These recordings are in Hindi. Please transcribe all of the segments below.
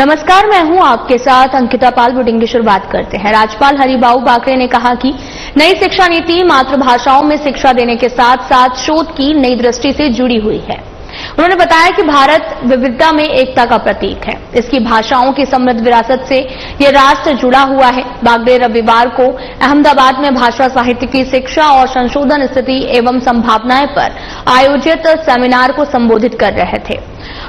नमस्कार, मैं हूं आपके साथ अंकिता पाल। बुलेटिन की शुरुआत करते हैं। राज्यपाल हरिबाऊ बाकरे ने कहा कि नई शिक्षा नीति मातृभाषाओं में शिक्षा देने के साथ साथ शोध की नई दृष्टि से जुड़ी हुई है। उन्होंने बताया कि भारत विविधता में एकता का प्रतीक है। इसकी भाषाओं की समृद्ध विरासत से ये राष्ट्र जुड़ा हुआ है। बाकरे रविवार को अहमदाबाद में भाषा साहित्य की शिक्षा और संशोधन स्थिति एवं संभावनाएं पर आयोजित सेमिनार को संबोधित कर रहे थे।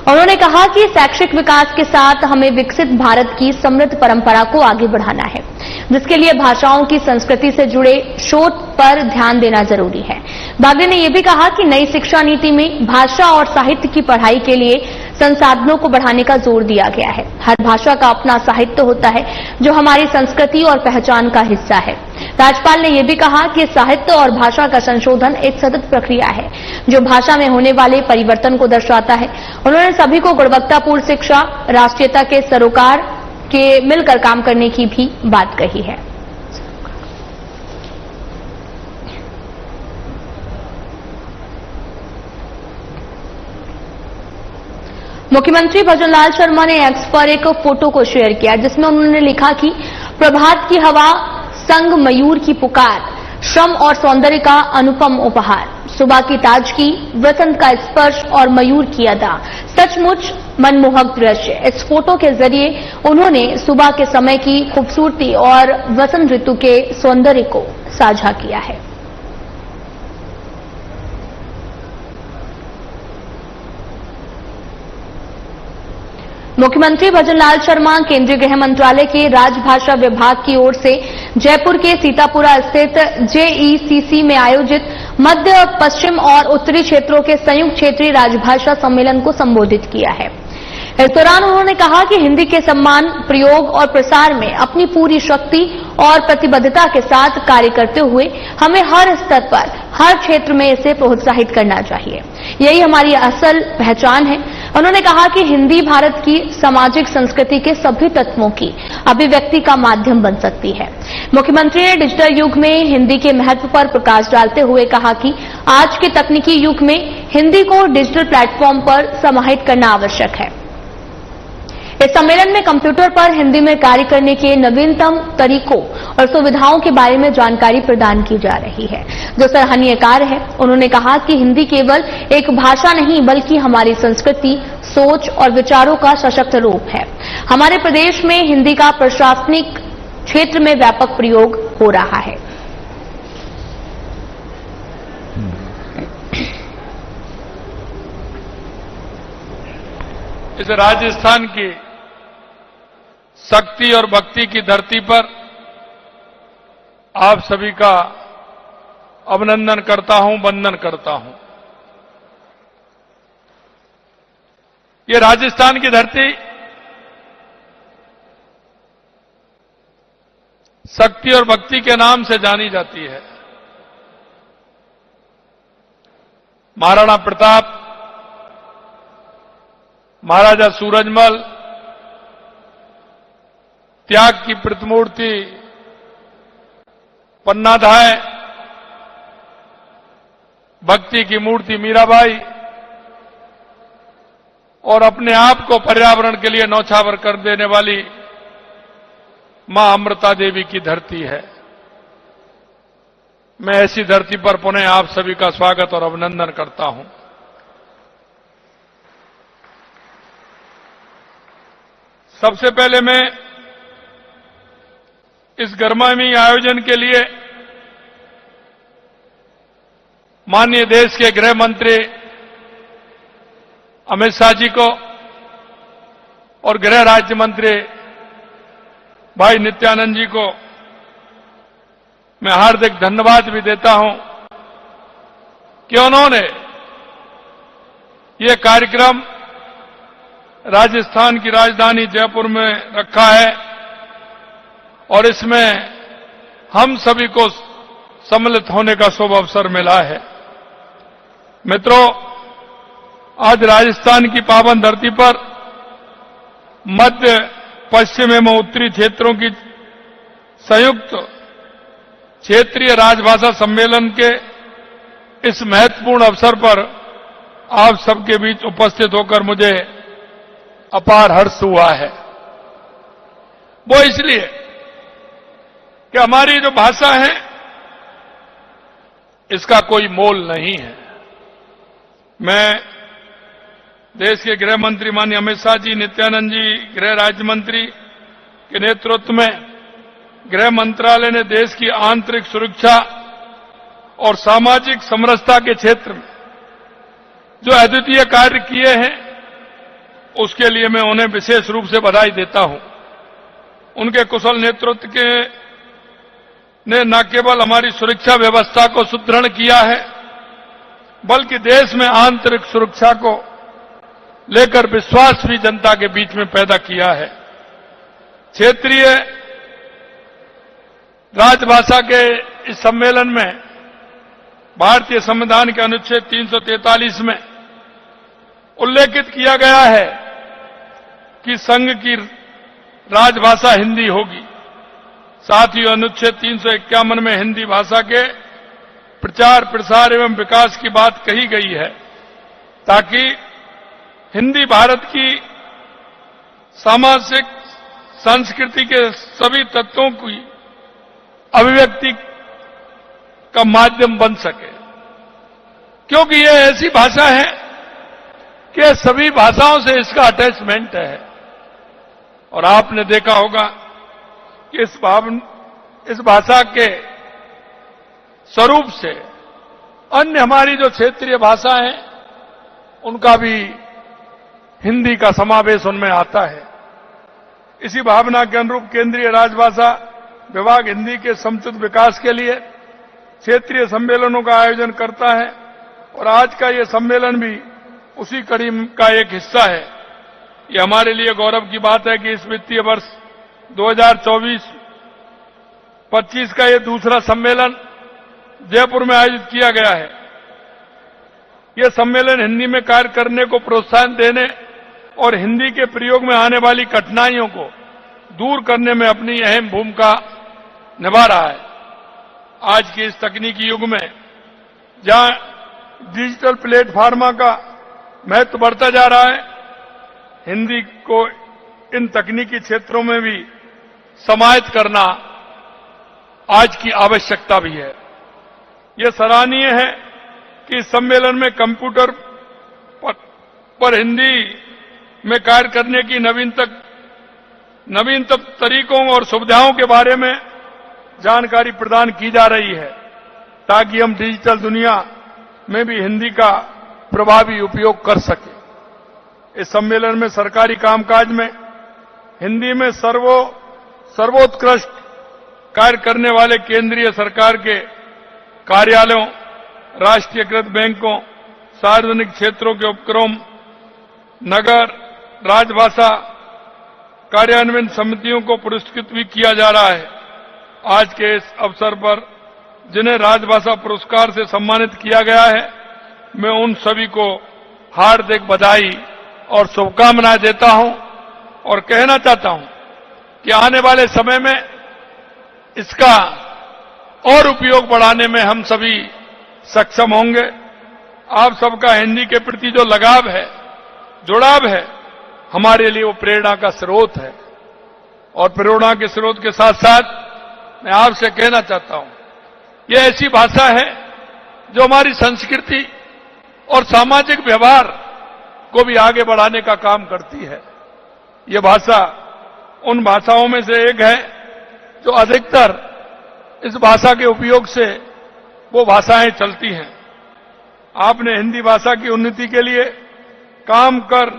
उन्होंने कहा कि शैक्षिक विकास के साथ हमें विकसित भारत की समृद्ध परंपरा को आगे बढ़ाना है, जिसके लिए भाषाओं की संस्कृति से जुड़े शोध पर ध्यान देना जरूरी है। बाकरे ने यह भी कहा कि नई शिक्षा नीति में भाषा और साहित्य की पढ़ाई के लिए संसाधनों को बढ़ाने का जोर दिया गया है। हर भाषा का अपना साहित्य होता है, जो हमारी संस्कृति और पहचान का हिस्सा है। राज्यपाल ने यह भी कहा कि साहित्य और भाषा का संशोधन एक सतत प्रक्रिया है, जो भाषा में होने वाले परिवर्तन को दर्शाता है। उन्होंने सभी को गुणवत्तापूर्ण शिक्षा, राष्ट्रीयता के सरोकार के मिलकर काम करने की भी बात कही है। मुख्यमंत्री भजनलाल शर्मा ने एक्स पर एक फोटो को शेयर किया, जिसमें उन्होंने लिखा कि प्रभात की हवा, संग मयूर की पुकार, श्रम और सौंदर्य का अनुपम उपहार, सुबह की ताजगी, वसंत का स्पर्श और मयूर की अदा, सचमुच मनमोहक दृश्य। इस फोटो के जरिए उन्होंने सुबह के समय की खूबसूरती और वसंत ऋतु के सौंदर्य को साझा किया है। मुख्यमंत्री भजनलाल शर्मा केंद्रीय गृह मंत्रालय के राजभाषा विभाग की ओर से जयपुर के सीतापुरा स्थित जेईसीसी में आयोजित मध्य, पश्चिम और उत्तरी क्षेत्रों के संयुक्त क्षेत्रीय राजभाषा सम्मेलन को संबोधित किया है। इस दौरान उन्होंने कहा कि हिंदी के सम्मान, प्रयोग और प्रसार में अपनी पूरी शक्ति और प्रतिबद्धता के साथ कार्य करते हुए हमें हर स्तर पर, हर क्षेत्र में इसे प्रोत्साहित करना चाहिए। यही हमारी असल पहचान है। उन्होंने कहा कि हिंदी भारत की सामाजिक संस्कृति के सभी तत्वों की अभिव्यक्ति का माध्यम बन सकती है। मुख्यमंत्री ने डिजिटल युग में हिंदी के महत्व पर प्रकाश डालते हुए कहा कि आज के तकनीकी युग में हिंदी को डिजिटल प्लेटफॉर्म पर समाहित करना आवश्यक है। इस सम्मेलन में कंप्यूटर पर हिंदी में कार्य करने के नवीनतम तरीकों और सुविधाओं के बारे में जानकारी प्रदान की जा रही है, जो सराहनीय कार्य है। उन्होंने कहा कि हिंदी केवल एक भाषा नहीं, बल्कि हमारी संस्कृति, सोच और विचारों का सशक्त रूप है। हमारे प्रदेश में हिंदी का प्रशासनिक क्षेत्र में व्यापक प्रयोग हो रहा है। इस राजस्थान की शक्ति और भक्ति की धरती पर आप सभी का अभिनंदन करता हूं, वंदन करता हूं। ये राजस्थान की धरती शक्ति और भक्ति के नाम से जानी जाती है। महाराणा प्रताप, महाराजा सूरजमल, त्याग की प्रतिमूर्ति पन्नाधाय, भक्ति की मूर्ति मीराबाई और अपने आप को पर्यावरण के लिए न्यौछावर कर देने वाली मां अमृता देवी की धरती है। मैं ऐसी धरती पर पुनः आप सभी का स्वागत और अभिनंदन करता हूं। सबसे पहले मैं इस गर्मामी आयोजन के लिए माननीय देश के गृह मंत्री अमित शाह जी को और गृह राज्य मंत्री भाई नित्यानंद जी को मैं हार्दिक धन्यवाद भी देता हूं कि उन्होंने ये कार्यक्रम राजस्थान की राजधानी जयपुर में रखा है और इसमें हम सभी को सम्मिलित होने का शुभ अवसर मिला है। मित्रों, आज राजस्थान की पावन धरती पर मध्य, पश्चिम एवं उत्तरी क्षेत्रों की संयुक्त क्षेत्रीय राजभाषा सम्मेलन के इस महत्वपूर्ण अवसर पर आप सबके बीच उपस्थित होकर मुझे अपार हर्ष हुआ है। वो इसलिए कि हमारी जो भाषा है इसका कोई मोल नहीं है। मैं देश के गृह मंत्री माननीय अमित शाह जी, नित्यानंद जी, गृह राज्य मंत्री के नेतृत्व में गृह मंत्रालय ने देश की आंतरिक सुरक्षा और सामाजिक समरसता के क्षेत्र में जो अद्वितीय कार्य किए हैं उसके लिए मैं उन्हें विशेष रूप से बधाई देता हूं। उनके कुशल नेतृत्व के ने न केवल हमारी सुरक्षा व्यवस्था को सुदृढ़ किया है बल्कि देश में आंतरिक सुरक्षा को लेकर विश्वास भी जनता के बीच में पैदा किया है। क्षेत्रीय राजभाषा के इस सम्मेलन में भारतीय संविधान के अनुच्छेद 343 में उल्लेखित किया गया है कि संघ की राजभाषा हिंदी होगी। साथ ही अनुच्छेद 351 में हिंदी भाषा के प्रचार, प्रसार एवं विकास की बात कही गई है ताकि हिंदी भारत की सामाजिक संस्कृति के सभी तत्वों की अभिव्यक्ति का माध्यम बन सके, क्योंकि यह ऐसी भाषा है कि सभी भाषाओं से इसका अटैचमेंट है। और आपने देखा होगा कि इस भाषा के स्वरूप से अन्य हमारी जो क्षेत्रीय भाषा है उनका भी हिंदी का समावेश उनमें आता है। इसी भावना के अनुरूप केंद्रीय राजभाषा विभाग हिंदी के समुचित विकास के लिए क्षेत्रीय सम्मेलनों का आयोजन करता है और आज का ये सम्मेलन भी उसी कड़ी का एक हिस्सा है। ये हमारे लिए गौरव की बात है कि इस वित्तीय वर्ष 2024-25 का ये दूसरा सम्मेलन जयपुर में आयोजित किया गया है। यह सम्मेलन हिंदी में कार्य करने को प्रोत्साहन देने और हिंदी के प्रयोग में आने वाली कठिनाइयों को दूर करने में अपनी अहम भूमिका निभा रहा है। आज के इस तकनीकी युग में जहां डिजिटल प्लेटफार्मा का महत्व बढ़ता जा रहा है, हिंदी को इन तकनीकी क्षेत्रों में भी समाहित करना आज की आवश्यकता भी है। यह सराहनीय है कि इस सम्मेलन में कंप्यूटर पर हिंदी में कार्य करने की नवीनतम तरीकों और सुविधाओं के बारे में जानकारी प्रदान की जा रही है ताकि हम डिजिटल दुनिया में भी हिंदी का प्रभावी उपयोग कर सकें। इस सम्मेलन में सरकारी कामकाज में हिंदी में सर्वोत्कृष्ट कार्य करने वाले केंद्रीय सरकार के कार्यालयों, राष्ट्रीयकृत बैंकों, सार्वजनिक क्षेत्रों के उपक्रम, नगर राजभाषा कार्यान्वयन समितियों को पुरस्कृत भी किया जा रहा है। आज के इस अवसर पर जिन्हें राजभाषा पुरस्कार से सम्मानित किया गया है, मैं उन सभी को हार्दिक बधाई और शुभकामनाएं देता हूं और कहना चाहता हूं कि आने वाले समय में इसका और उपयोग बढ़ाने में हम सभी सक्षम होंगे। आप सबका हिंदी के प्रति जो लगाव है, जुड़ाव है, हमारे लिए वो प्रेरणा का स्रोत है। और प्रेरणा के स्रोत के साथ साथ मैं आपसे कहना चाहता हूं, ये ऐसी भाषा है जो हमारी संस्कृति और सामाजिक व्यवहार को भी आगे बढ़ाने का काम करती है। ये भाषा उन भाषाओं में से एक है जो अधिकतर इस भाषा के उपयोग से वो भाषाएं चलती हैं। आपने हिंदी भाषा की उन्नति के लिए काम कर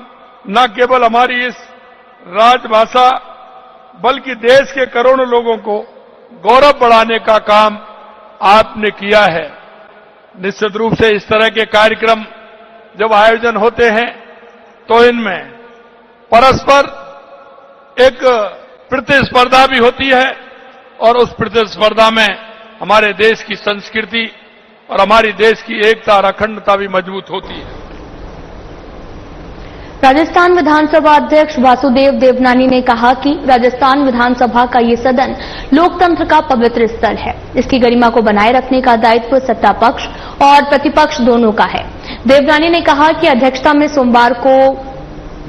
न केवल हमारी इस राजभाषा बल्कि देश के करोड़ों लोगों को गौरव बढ़ाने का काम आपने किया है। निश्चित रूप से इस तरह के कार्यक्रम जब आयोजन होते हैं तो इनमें परस्पर एक प्रतिस्पर्धा भी होती है और उस प्रतिस्पर्धा में हमारे देश की संस्कृति और हमारी देश की एकता और अखंडता भी मजबूत होती है। राजस्थान विधानसभा अध्यक्ष वासुदेव देवनानी ने कहा कि राजस्थान विधानसभा का ये सदन लोकतंत्र का पवित्र स्थल है। इसकी गरिमा को बनाए रखने का दायित्व सत्ता पक्ष और प्रतिपक्ष दोनों का है। देवनानी ने कहा कि अध्यक्षता में सोमवार को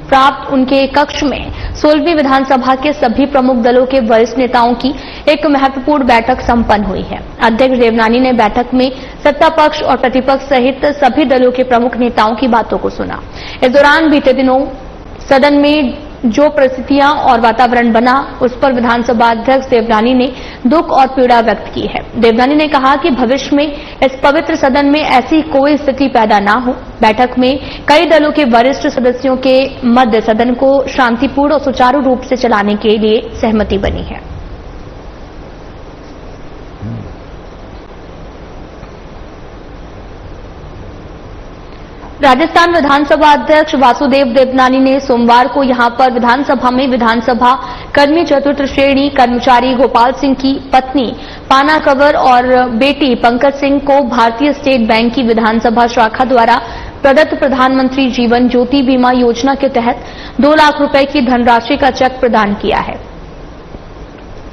प्राप्त उनके कक्ष में 16वीं विधानसभा के सभी प्रमुख दलों के वरिष्ठ नेताओं की एक महत्वपूर्ण बैठक संपन्न हुई है। अध्यक्ष देवनानी ने बैठक में सत्ता पक्ष और प्रतिपक्ष सहित सभी दलों के प्रमुख नेताओं की बातों को सुना। इस दौरान बीते दिनों सदन में जो परिस्थितियां और वातावरण बना, उस पर विधानसभा अध्यक्ष देवनानी ने दुख और पीड़ा व्यक्त की है। देवनानी ने कहा कि भविष्य में इस पवित्र सदन में ऐसी कोई स्थिति पैदा न हो। बैठक में कई दलों के वरिष्ठ सदस्यों के मध्य सदन को शांतिपूर्ण और सुचारू रूप से चलाने के लिए सहमति बनी है। राजस्थान विधानसभा अध्यक्ष वासुदेव देवनानी ने सोमवार को यहां पर विधानसभा में विधानसभा कर्मी चतुर्थ श्रेणी कर्मचारी गोपाल सिंह की पत्नी पाना कंवर और बेटी पंकज सिंह को भारतीय स्टेट बैंक की विधानसभा शाखा द्वारा प्रदत्त प्रधानमंत्री जीवन ज्योति बीमा योजना के तहत 2 लाख रुपए की धनराशि का चेक प्रदान किया है।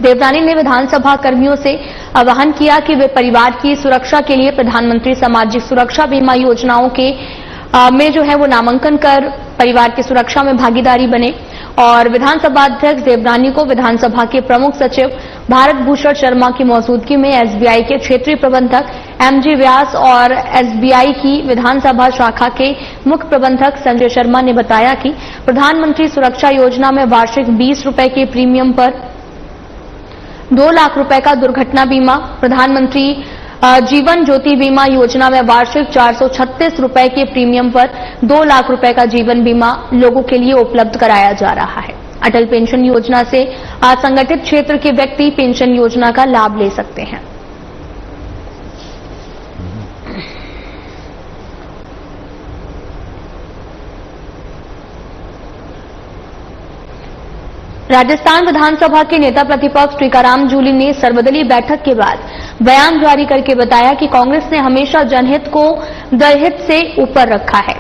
देवनानी ने विधानसभा कर्मियों से आह्वान किया कि वे परिवार की सुरक्षा के लिए प्रधानमंत्री सामाजिक सुरक्षा बीमा योजनाओं के में जो है वो नामांकन कर परिवार की सुरक्षा में भागीदारी बने। और विधानसभा अध्यक्ष देवनानी को विधानसभा के प्रमुख सचिव भारत भूषण शर्मा की मौजूदगी में एसबीआई के क्षेत्रीय प्रबंधक एमजी व्यास और एसबीआई की विधानसभा शाखा के मुख्य प्रबंधक संजय शर्मा ने बताया कि प्रधानमंत्री सुरक्षा योजना में वार्षिक 20 रुपए के प्रीमियम पर 2 लाख रुपए का दुर्घटना बीमा, प्रधानमंत्री जीवन ज्योति बीमा योजना में वार्षिक 436 रुपए के प्रीमियम पर 2 लाख रुपए का जीवन बीमा लोगों के लिए उपलब्ध कराया जा रहा है। अटल पेंशन योजना से असंगठित क्षेत्र के व्यक्ति पेंशन योजना का लाभ ले सकते हैं। राजस्थान विधानसभा के नेता प्रतिपक्ष टीकाराम जूली ने सर्वदलीय बैठक के बाद बयान जारी करके बताया कि कांग्रेस ने हमेशा जनहित को दलहित से ऊपर रखा है।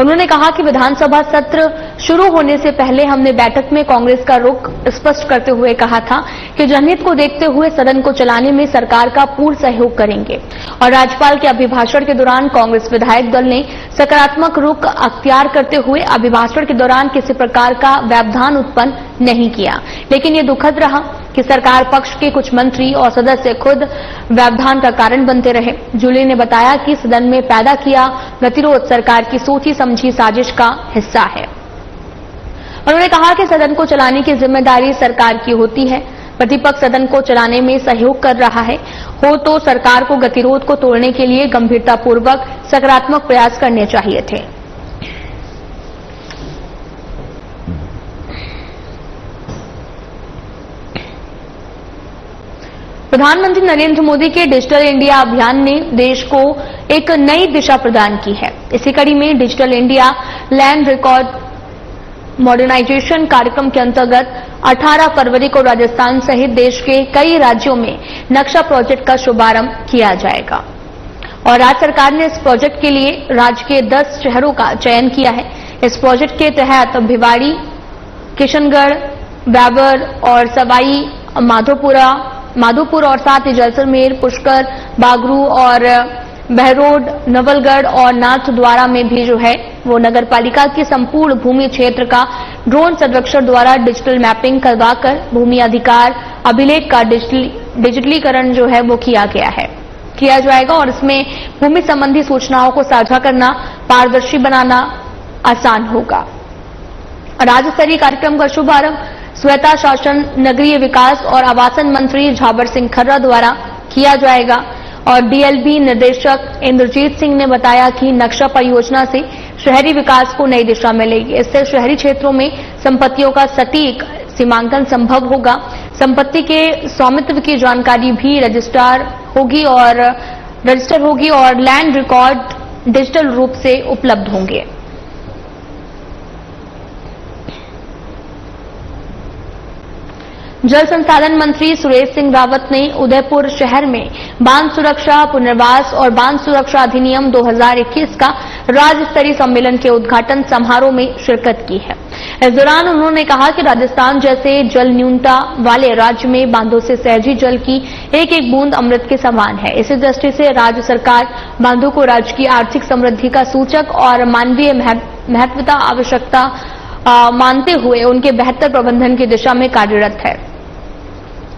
उन्होंने कहा कि विधानसभा सत्र शुरू होने से पहले हमने बैठक में कांग्रेस का रुख स्पष्ट करते हुए कहा था कि जनहित को देखते हुए सदन को चलाने में सरकार का पूर्ण सहयोग करेंगे। और राज्यपाल के अभिभाषण के दौरान कांग्रेस विधायक दल ने सकारात्मक रुख अख्तियार करते हुए अभिभाषण के दौरान किसी प्रकार का व्यवधान उत्पन्न नहीं किया। लेकिन ये दुखद रहा कि सरकार पक्ष के कुछ मंत्री और सदस्य खुद व्यवधान का कारण बनते रहे। जूली ने बताया कि सदन में पैदा किया गतिरोध सरकार की सोची समझी साजिश का हिस्सा है। उन्होंने कहा कि सदन को चलाने की जिम्मेदारी सरकार की होती है। प्रतिपक्ष सदन को चलाने में सहयोग कर रहा है हो तो सरकार को गतिरोध को तोड़ने के लिए गंभीरतापूर्वक सकारात्मक प्रयास करने चाहिए थे। प्रधानमंत्री नरेंद्र मोदी के डिजिटल इंडिया अभियान ने देश को एक नई दिशा प्रदान की है। इसी कड़ी में digital India land record modernisation कार्यक्रम के अंतर्गत 18 फरवरी को राजस्थान सहित देश के कई राज्यों में नक्शा प्रोजेक्ट का शुभारंभ किया जाएगा। और राज्य सरकार ने इस प्रोजेक्ट के लिए राज्य के 10 शहरों का चयन किया है। इस प्रोजेक्ट के तहत भिवाड़ी, किशनगढ़, बैबर और सवाई माधोपुर और साथ ही जैसलमेर, पुष्कर, बागरू और बहरोड, नवलगढ़ और नाथद्वारा में भी जो है वो नगर पालिका की संपूर्ण भूमि क्षेत्र का ड्रोन सर्वेक्षण द्वारा डिजिटल मैपिंग करवाकर भूमि अधिकार अभिलेख का डिजिटलीकरण जो है वो किया जाएगा। और इसमें भूमि संबंधी सूचनाओं को साझा करना, पारदर्शी बनाना आसान होगा। राज्य स्तरीय कार्यक्रम का शुभारंभ स्वच्छता शासन, नगरीय विकास और आवासन मंत्री झाबर सिंह खर्रा द्वारा किया जाएगा। और डीएलबी निदेशक इंद्रजीत सिंह ने बताया कि नक्शा परियोजना से शहरी विकास को नई दिशा मिलेगी। इससे शहरी क्षेत्रों में संपत्तियों का सटीक सीमांकन संभव होगा। संपत्ति के स्वामित्व की जानकारी भी रजिस्टर होगी और लैंड रिकॉर्ड डिजिटल रूप से उपलब्ध होंगे। जल संसाधन मंत्री सुरेश सिंह रावत ने उदयपुर शहर में बांध सुरक्षा पुनर्वास और बांध सुरक्षा अधिनियम 2021 का राज्य स्तरीय सम्मेलन के उद्घाटन समारोह में शिरकत की है। इस दौरान उन्होंने कहा कि राजस्थान जैसे जल न्यूनता वाले राज्य में बांधों से सहजी जल की एक एक बूंद अमृत के समान है। इसी दृष्टि से राज्य सरकार बांधों को राज्य की आर्थिक समृद्धि का सूचक और मानवीय महत्वता आवश्यकता मानते हुए उनके बेहतर प्रबंधन की दिशा में कार्यरत है।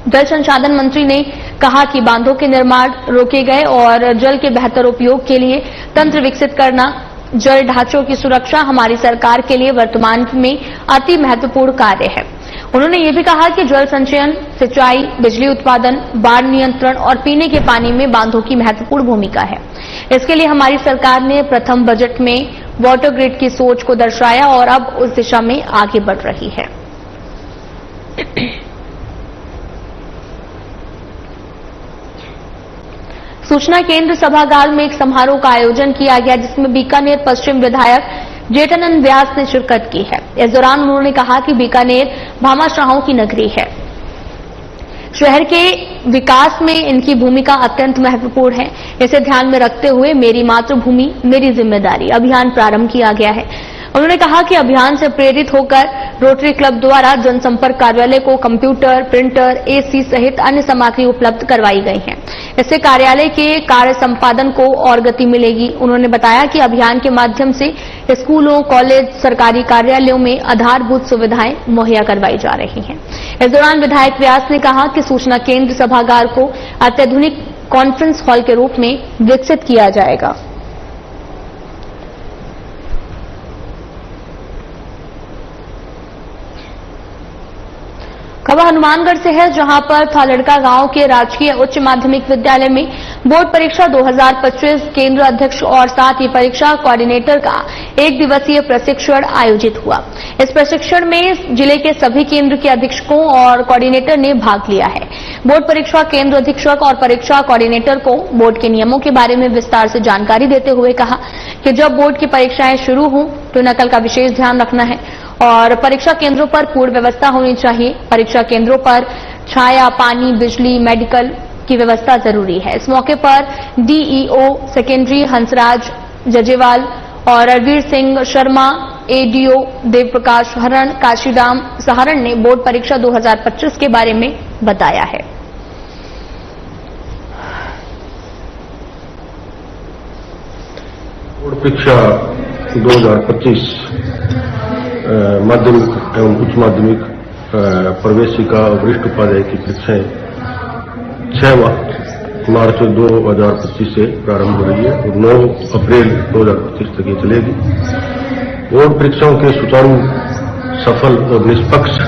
जल संसाधन मंत्री ने कहा कि बांधों के निर्माण रोके गए और जल के बेहतर उपयोग के लिए तंत्र विकसित करना, जल ढांचों की सुरक्षा हमारी सरकार के लिए वर्तमान में अति महत्वपूर्ण कार्य है। उन्होंने ये भी कहा कि जल संचयन, सिंचाई, बिजली उत्पादन, बाढ़ नियंत्रण और पीने के पानी में बांधों की महत्वपूर्ण भूमिका है। इसके लिए हमारी सरकार ने प्रथम बजट में वाटर ग्रिड की सोच को दर्शाया और अब उस दिशा में आगे बढ़ रही है। सूचना केंद्र सभागार में एक समारोह का आयोजन किया गया, जिसमें बीकानेर पश्चिम विधायक जेठानंद व्यास ने शिरकत की है। इस दौरान उन्होंने कहा कि बीकानेर भामाशाहों की नगरी है। शहर के विकास में इनकी भूमिका अत्यंत महत्वपूर्ण है। इसे ध्यान में रखते हुए मेरी मातृभूमि मेरी जिम्मेदारी अभियान प्रारंभ किया गया है। उन्होंने कहा कि अभियान से प्रेरित होकर रोटरी क्लब द्वारा जनसंपर्क कार्यालय को कंप्यूटर, प्रिंटर, एसी सहित अन्य सामग्री उपलब्ध करवाई गई है। इससे कार्यालय के कार्य संपादन को और गति मिलेगी। उन्होंने बताया कि अभियान के माध्यम से स्कूलों, कॉलेज, सरकारी कार्यालयों में आधारभूत सुविधाएं मुहैया करवाई जा रही हैं। इस दौरान विधायक व्यास ने कहा कि सूचना केंद्र सभागार को अत्याधुनिक कॉन्फ्रेंस हॉल के रूप में विकसित किया जाएगा। खबर हनुमानगढ़ से है, जहां पर थालड़का गांव के राजकीय उच्च माध्यमिक विद्यालय में बोर्ड परीक्षा 2025 केंद्र अध्यक्ष और साथ ही परीक्षा कोऑर्डिनेटर का एक दिवसीय प्रशिक्षण आयोजित हुआ। इस प्रशिक्षण में जिले के सभी केंद्र के अधीक्षकों और कोऑर्डिनेटर ने भाग लिया है। बोर्ड परीक्षा केंद्र अधीक्षक और परीक्षा कोऑर्डिनेटर को बोर्ड के नियमों के बारे में विस्तार से जानकारी देते हुए कहा कि जब बोर्ड की परीक्षाएं शुरू हों तो नकल का विशेष ध्यान रखना है और परीक्षा केंद्रों पर पूर्ण व्यवस्था होनी चाहिए। परीक्षा केंद्रों पर छाया, पानी, बिजली, मेडिकल की व्यवस्था जरूरी है। इस मौके पर डीईओ सेकेंडरी हंसराज जजेवाल और रणवीर सिंह शर्मा, एडीओ देवप्रकाश हरण, काशीराम सहारण ने बोर्ड परीक्षा 2025 के बारे में बताया है। बोर्ड परीक्षा 2025 माध्यमिक एवं उच्च माध्यमिक प्रवेशिका वरिष्ठ उपाध्याय की परीक्षाएं 6 मार्च 2025 से प्रारंभ हो रही है और 9 अप्रैल 2025 तक ये चलेगी। बोर्ड परीक्षाओं के सुचारू, सफल और निष्पक्ष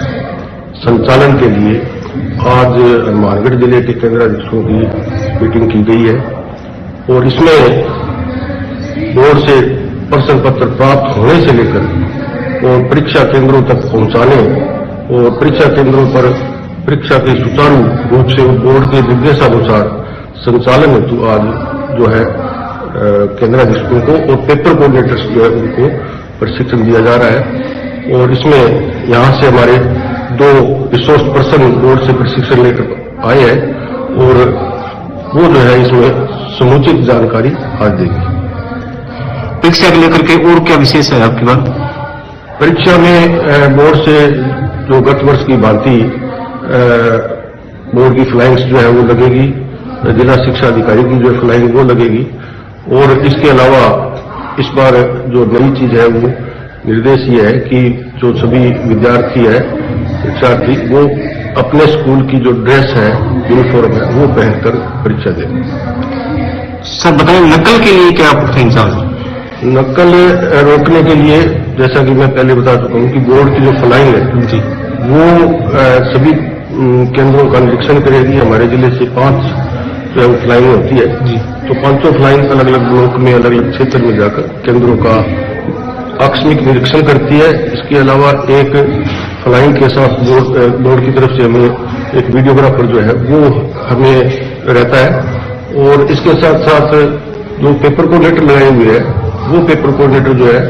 संचालन के लिए आज हनुमानगढ़ जिले के केंद्राधीशों की मीटिंग की गई है और इसमें बोर्ड से प्रश्न पत्र प्राप्त होने से लेकर और परीक्षा केंद्रों तक पहुंचाने और परीक्षा केंद्रों पर परीक्षा के सुचारू रूप से बोर्ड के निर्देशानुसार संचालन हेतु आज जो है केंद्राधीशों को और पेपर कोऑर्डिनेटर्स जो है उनको प्रशिक्षण दिया जा रहा है और इसमें यहां से हमारे 2 रिसोर्स पर्सन बोर्ड से प्रशिक्षण लेकर आए हैं और वो जो है इसमें समुचित जानकारी आज देगी। परीक्षा को लेकर के और क्या विशेष है आपकी बात? परीक्षा में बोर्ड से जो गत वर्ष की भांति बोर्ड की फ्लाइंग्स जो है वो लगेगी, जिला शिक्षा अधिकारी की जो फ्लाइंग वो लगेगी और इसके अलावा इस बार जो नई चीज है वो निर्देश ये है कि जो सभी विद्यार्थी है, शिक्षार्थी वो अपने स्कूल की जो ड्रेस है, यूनिफॉर्म है, वो पहनकर परीक्षा दें। सर बताएं, नकल के लिए क्या पुख्ता इंतजाम है? नकल रोकने के लिए जैसा कि मैं पहले बता चुका हूं कि बोर्ड की जो फ्लाइंग है जी वो सभी केंद्रों का निरीक्षण करेगी। हमारे जिले से 5 जो है फ्लाइंग होती है जी, तो 5 फ्लाइंग अलग अलग ब्लॉक में, अलग अलग क्षेत्र में जाकर केंद्रों का आकस्मिक निरीक्षण करती है। इसके अलावा एक फ्लाइंग के साथ बोर्ड की तरफ से हमें एक वीडियोग्राफर जो है वो हमें रहता है और इसके साथ साथ जो पेपर कोऑर्डिनेटर लगाए हुए हैं वो पेपर कोऑर्डिनेटर जो है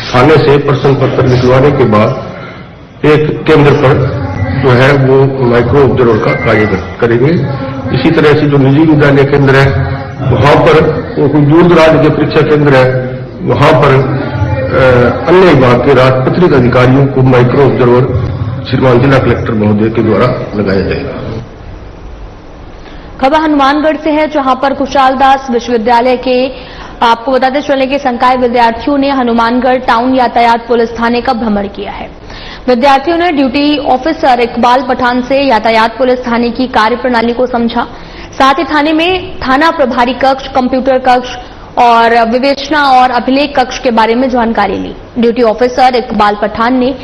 थाने से प्रश्न पत्र निकलवाने के बाद एक केंद्र पर जो है वो माइक्रो ऑब्जर्वर का कार्य करेंगे। इसी तरह से जो निजी विद्यालय केंद्र है वहां पर वो कोई दूर दराज के परीक्षा केंद्र है वहां पर अन्य विभाग के राजपत्रित अधिकारियों को माइक्रो ऑब्जर्वर श्रीमान जिला कलेक्टर महोदय के द्वारा लगाया जाएगा। खबर हनुमानगढ़ से है, जहां पर कुशाल दास विश्वविद्यालय के आपको बताते चले कि संकाय विद्यार्थियों ने हनुमानगढ़ टाउन यातायात पुलिस थाने का भ्रमण किया है। विद्यार्थियों ने ड्यूटी ऑफिसर इकबाल पठान से यातायात पुलिस थाने की कार्यप्रणाली को समझा। साथ ही थाने में थाना प्रभारी कक्ष, कंप्यूटर कक्ष और विवेचना और अभिलेख कक्ष के बारे में जानकारी ली। ड्यूटी ऑफिसर इकबाल पठान ने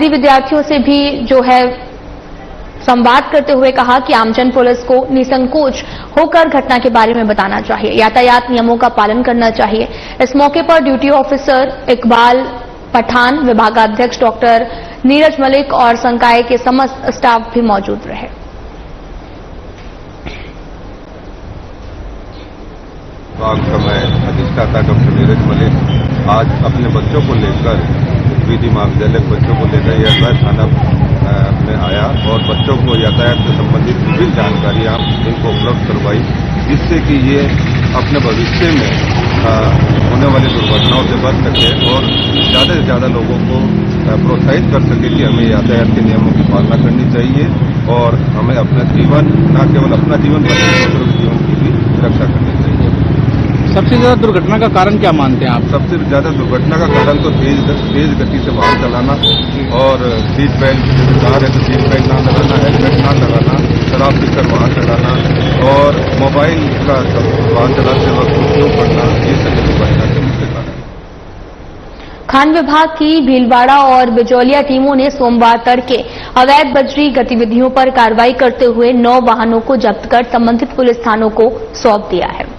विद्यार्थियों से भी जो है संवाद करते हुए कहा कि आमजन पुलिस को निसंकोच होकर घटना के बारे में बताना चाहिए, यातायात नियमों का पालन करना चाहिए। इस मौके पर ड्यूटी ऑफिसर इकबाल पठान, विभागाध्यक्ष डॉक्टर नीरज मलिक और संकाय के समस्त स्टाफ भी मौजूद रहे। मैं अधिष्ठाता डॉक्टर नीरज मलिक आज अपने बच्चों को लेकर विधि महाविद्यालय बच्चों को लेकर यह थाना में आया और बच्चों को यातायात से संबंधित विभिन्न जानकारियां इनको उपलब्ध करवाई, जिससे कि ये अपने भविष्य में होने वाली दुर्घटनाओं से बच सके और ज़्यादा से ज़्यादा लोगों को प्रोत्साहित कर सके कि हमें यातायात के नियमों की पालना करनी चाहिए और हमें अपना जीवन, न केवल अपना जीवन बल्कि दूसरों के जीवन की भी रक्षा करनी चाहिए। सबसे ज्यादा दुर्घटना का कारण क्या मानते हैं आप? सबसे ज्यादा दुर्घटना का कारण तो तेज गति से वाहन चलाना और सीट बेल्ट, कार है तो सीट बेल्ट ना लगाना, हेलमेट ना लगाना, शराब पीकर वाहन चलाना और मोबाइल का वाहन चलाते वक्त उपयोग करना, ये सभी दुर्घटना के मुख्य कारण। खान विभाग की भीलवाड़ा और बिजौलिया टीमों ने सोमवार तड़के अवैध बजरी गतिविधियों पर कार्रवाई करते हुए 9 वाहनों को जब्त कर संबंधित पुलिस थानों को सौंप दिया है।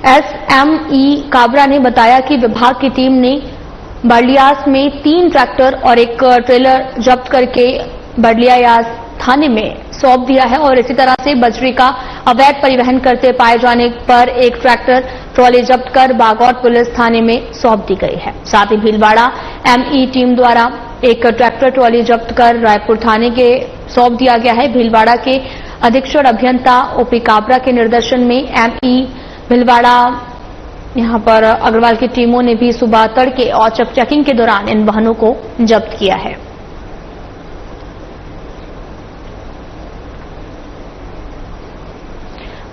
एसएमई काबरा ने बताया कि विभाग की टीम ने बर्लियास में 3 ट्रैक्टर और एक ट्रेलर जब्त करके बर्लियास थाने में सौंप दिया है और इसी तरह से बजरी का अवैध परिवहन करते पाए जाने पर एक ट्रैक्टर ट्रॉली जब्त कर बागौर पुलिस थाने में सौंप दी गई है। साथ ही भीलवाड़ा एमई टीम द्वारा एक ट्रैक्टर ट्रॉली जब्त कर रायपुर थाने के सौंप दिया गया है। भीलवाड़ा के अधीक्षण अभियंता ओपी काबरा के निर्देशन में एमई भीलवाड़ा यहां पर अग्रवाल की टीमों ने भी सुबह तड़के औचक चेकिंग के दौरान इन वाहनों को जब्त किया है।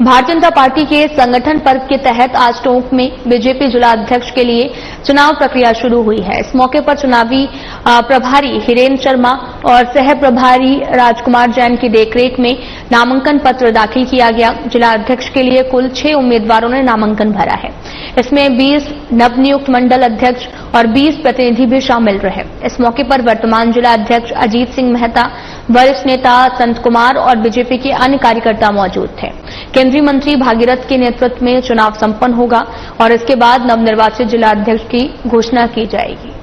भारतीय जनता पार्टी के संगठन पर्व के तहत आज टोंक में बीजेपी जिला अध्यक्ष के लिए चुनाव प्रक्रिया शुरू हुई है। इस मौके पर चुनावी प्रभारी हिरेन्द्र शर्मा और सह प्रभारी राजकुमार जैन की देखरेख में नामांकन पत्र दाखिल किया गया। जिला अध्यक्ष के लिए कुल 6 उम्मीदवारों ने नामांकन भरा है। इसमें 20 नवनियुक्त मंडल अध्यक्ष और 20 प्रतिनिधि भी शामिल रहे। इस मौके पर वर्तमान जिला अध्यक्ष अजीत सिंह मेहता, वरिष्ठ नेता संत कुमार और बीजेपी के अन्य कार्यकर्ता मौजूद थे। केंद्रीय मंत्री भागीरथ के नेतृत्व में चुनाव संपन्न होगा और इसके बाद नवनिर्वाचित जिला अध्यक्ष की घोषणा की जाएगी।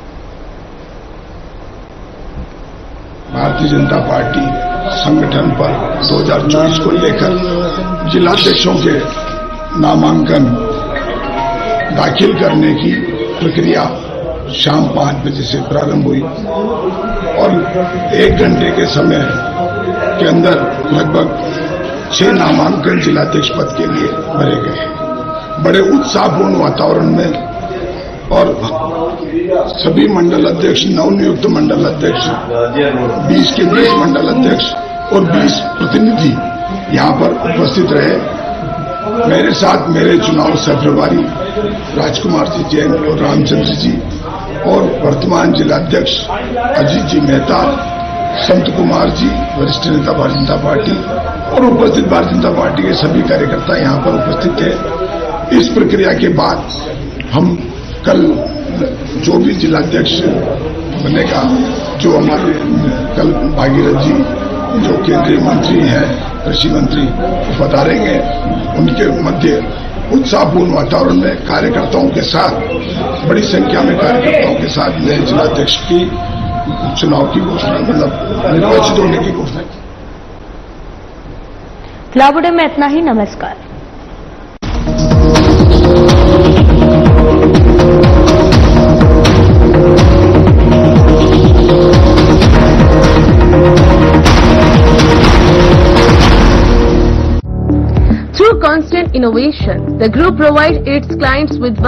भारतीय जनता पार्टी संगठन पर 2024 को लेकर जिलाध्यक्षों के नामांकन दाखिल करने की प्रक्रिया शाम 5 बजे से प्रारंभ हुई और 1 घंटे के समय के अंदर लगभग 6 नामांकन जिलाध्यक्ष पद के लिए भरे गए। बड़े उत्साहपूर्ण वातावरण में और सभी मंडल अध्यक्ष, नवनियुक्त मंडल अध्यक्ष, 20 के 20 मंडल अध्यक्ष और 20 प्रतिनिधि यहां पर उपस्थित रहे। मेरे साथ मेरे चुनाव सह प्रभारी राजकुमार जी जैन और रामचंद्र जी और वर्तमान जिलाध्यक्ष अजीत जी मेहता, संत कुमार जी, वरिष्ठ नेता भारतीय जनता पार्टी और उपस्थित भारतीय जनता पार्टी के सभी कार्यकर्ता यहां पर उपस्थित थे। इस प्रक्रिया के बाद हम कल जो भी जिलाध्यक्ष बनेगा, जो हमारे कल भागीरथ जी जो केंद्रीय मंत्री हैं, कृषि मंत्री पधारेंगे, उनके मध्य उत्साहपूर्ण वातावरण में कार्यकर्ताओं के साथ, बड़ी संख्या में कार्यकर्ताओं के साथ नए जिलाध्यक्ष की चुनाव की घोषणा, मतलब निर्वाचित होने की घोषणा की। फिलहाल में इतना ही। नमस्कार। Through constant innovation, the group provides its clients with